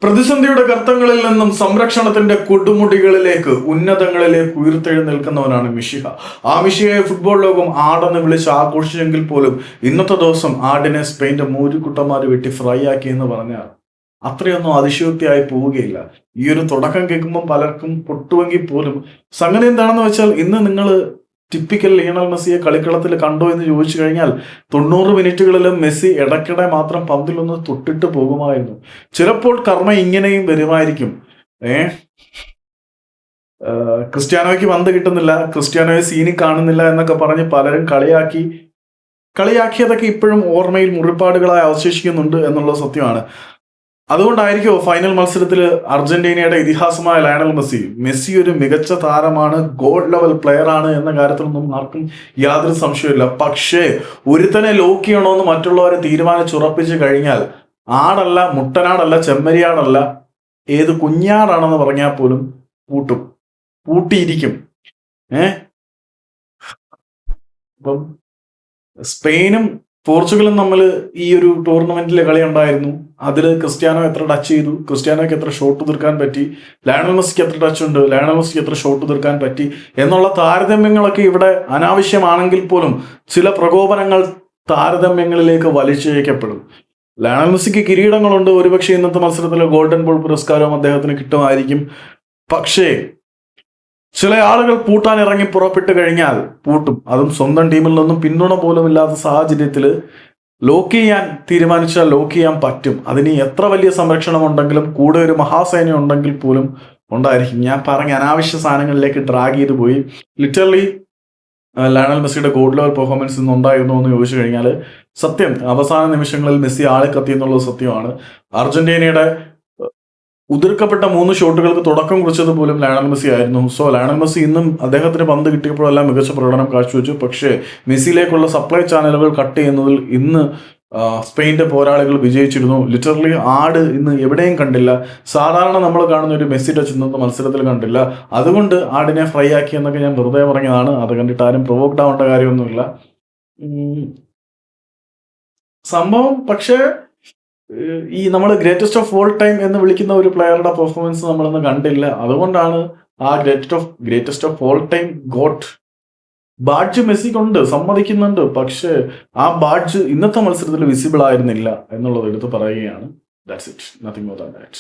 പ്രതിസന്ധിയുടെ ഗർത്തങ്ങളിൽ നിന്നും സംരക്ഷണത്തിന്റെ കൊടുമുടികളിലേക്ക് ഉന്നതങ്ങളിലേക്ക് ഉയർത്തെഴുന്നേൽക്കുന്നവനാണ് മിഷിഹ. ആ മിഷിഹയെ ഫുട്ബോൾ ലോകം ആടെന്ന് വിളിച്ച് ആഘോഷിച്ചെങ്കിൽ പോലും ഇന്നത്തെ ദിവസം ആടിനെ സ്പെയിന്റെ മൂരിക്കുട്ടന്മാർ വെട്ടി ഫ്രൈ ആക്കി എന്ന് പറഞ്ഞാൽ അത്രയൊന്നും അതിശയോക്തിയായി പോവുകയില്ല. ഈ ഒരു തുടക്കം കേൾക്കുമ്പോൾ പലർക്കും പൊട്ടുവെങ്കിൽ പോലും സംഗതി എന്താണെന്ന് വെച്ചാൽ, ഇന്ന് നിങ്ങൾ ടിപ്പിക്കൽ ലിയണൽ മെസ്സിയെ കളിക്കളത്തിൽ കണ്ടോ എന്ന് ചോദിച്ചു കഴിഞ്ഞാൽ 90 മിനിറ്റുകളിലും മെസ്സി ഇടയ്ക്കിടെ മാത്രം പന്തിലൊന്ന് തൊട്ടിട്ട് പോകുമായിരുന്നു. ചിലപ്പോൾ കർമ്മ ഇങ്ങനെയും വരുമായിരിക്കും. ക്രിസ്ത്യാനോയ്ക്ക് പന്ത് കിട്ടുന്നില്ല, ക്രിസ്ത്യാനോയെ സീനി കാണുന്നില്ല എന്നൊക്കെ പറഞ്ഞ് പലരും കളിയാക്കിയതൊക്കെ ഇപ്പോഴും ഓർമ്മയിൽ മുറിപ്പാടുകളായി അവശേഷിക്കുന്നുണ്ട് എന്നുള്ളത് സത്യമാണ്. അതുകൊണ്ടായിരിക്കും ഫൈനൽ മത്സരത്തിൽ അർജന്റീനയുടെ ഇതിഹാസമായ ലയണൽ മെസ്സി ഒരു മികച്ച താരമാണ്, ഗോഡ് ലെവൽ പ്ലെയർ ആണ് എന്ന കാര്യത്തിലൊന്നും ആർക്കും യാതൊരു സംശയമില്ല. പക്ഷേ ഒരുത്തനെ ലോക്ക് ചെയ്യണമെന്ന് മറ്റുള്ളവരെ തീരുമാനിച്ചുറപ്പിച്ചു കഴിഞ്ഞാൽ ആടല്ല, മുട്ടനാടല്ല, ചെമ്മരിയാടല്ല, ഏത് കുഞ്ഞാടാണെന്ന് പറഞ്ഞാൽ പോലും പൂട്ടിയിരിക്കും. അപ്പം സ്പെയിനും പോർച്ചുഗലും തമ്മിൽ ഈ ഒരു ടൂർണമെന്റിലെ കളി ഉണ്ടായിരുന്നു. അതിൽ ക്രിസ്ത്യാനോ എത്ര ടച്ച് ചെയ്തു, ക്രിസ്ത്യാനോയ്ക്ക് എത്ര ഷോട്ട് തീർക്കാൻ പറ്റി, ലയണൽ മെസ്സിക്ക് എത്ര ടച്ച് ഉണ്ട്, ലയണൽ മെസ്സിക്ക് എത്ര ഷോട്ട് തീർക്കാൻ പറ്റി എന്നുള്ള താരതമ്യങ്ങളൊക്കെ ഇവിടെ അനാവശ്യമാണെങ്കിൽ പോലും ചില പ്രകോപനങ്ങൾ താരതമ്യങ്ങളിലേക്ക് വലിച്ചയക്കപ്പെടും. ലയണൽ മെസ്സിക്ക് കിരീടങ്ങളുണ്ട്, ഒരുപക്ഷെ ഇന്നത്തെ മത്സരത്തിലെ ഗോൾഡൻ ബോൾ പുരസ്കാരവും അദ്ദേഹത്തിന് കിട്ടുമായിരിക്കും. പക്ഷേ ചില ആളുകൾ പൂട്ടാൻ ഇറങ്ങി പുറപ്പെട്ടു കഴിഞ്ഞാൽ പൂട്ടും. അതും സ്വന്തം ടീമിൽ നിന്നും പിന്തുണ പോലും ഇല്ലാത്ത സാഹചര്യത്തിൽ ലോക്ക് ചെയ്യാൻ തീരുമാനിച്ചാൽ ലോക്ക് ചെയ്യാൻ പറ്റും. അതിന് എത്ര വലിയ സംരക്ഷണം ഉണ്ടെങ്കിലും കൂടെ ഒരു മഹാസേന ഉണ്ടെങ്കിൽ പോലും ഉണ്ടായിരിക്കും. ഞാൻ പറഞ്ഞ അനാവശ്യ സാധനങ്ങളിലേക്ക് ഡ്രാഗ് ചെയ്തു പോയി. ലിറ്ററലി ലയണൽ മെസ്സിയുടെ ഗോഡ് ലെവൽ പെർഫോമൻസ് ഇന്ന് ഉണ്ടായിരുന്നു എന്ന് ചോദിച്ചു കഴിഞ്ഞാൽ സത്യം, അവസാന നിമിഷങ്ങളിൽ മെസ്സി ആളെ കത്തി എന്നുള്ളത് സത്യമാണ്. അർജന്റീനയുടെ ഉതിർക്കപ്പെട്ട 3 ഷോട്ടുകൾക്ക് തുടക്കം കുറിച്ചത് പോലും ലയണൽ മെസ്സി ആയിരുന്നു. സോ ലയണൽ മെസ്സി ഇന്നും അദ്ദേഹത്തിന് പന്ത് കിട്ടിയപ്പോഴെല്ലാം മികച്ച പ്രകടനം കാഴ്ചവെച്ചു. പക്ഷേ മെസ്സിയിലേക്കുള്ള സപ്ലൈ ചാനലുകൾ കട്ട് ചെയ്യുന്നതിൽ ഇന്ന് സ്പെയിൻ്റെ പോരാളികൾ വിജയിച്ചിരുന്നു. ലിറ്ററലി ആട് ഇന്ന് എവിടെയും കണ്ടില്ല. സാധാരണ നമ്മൾ കാണുന്ന ഒരു മെസ്സി ടച്ച് ഇന്നത്തെ മത്സരത്തിൽ കണ്ടില്ല. അതുകൊണ്ട് ആടിനെ ഫ്രൈ ആക്കി എന്നൊക്കെ ഞാൻ വെറുതെ പറഞ്ഞതാണ്. അത് കണ്ടിട്ട് ആരും പ്രൊവോക്ഡ് ആവേണ്ട കാര്യമൊന്നുമില്ല സംഭവം. പക്ഷേ ഈ നമ്മൾ ഗ്രേറ്റസ്റ്റ് ഓഫ് ഓൾ ടൈം എന്ന് വിളിക്കുന്ന ഒരു പ്ലെയറുടെ പെർഫോമൻസ് നമ്മളൊന്നും കണ്ടില്ല. അതുകൊണ്ടാണ് ആ greatest of all time goat badge മെസ്സിക്കുണ്ട്, സമ്മതിക്കുന്നുണ്ട്. പക്ഷേ ആ ബാഡ്ജ് ഇന്നത്തെ മത്സരത്തിൽ വിസിബിൾ ആയിരുന്നില്ല എന്നുള്ളത് എടുത്ത് പറയുകയാണ്. That's it, nothing more than that.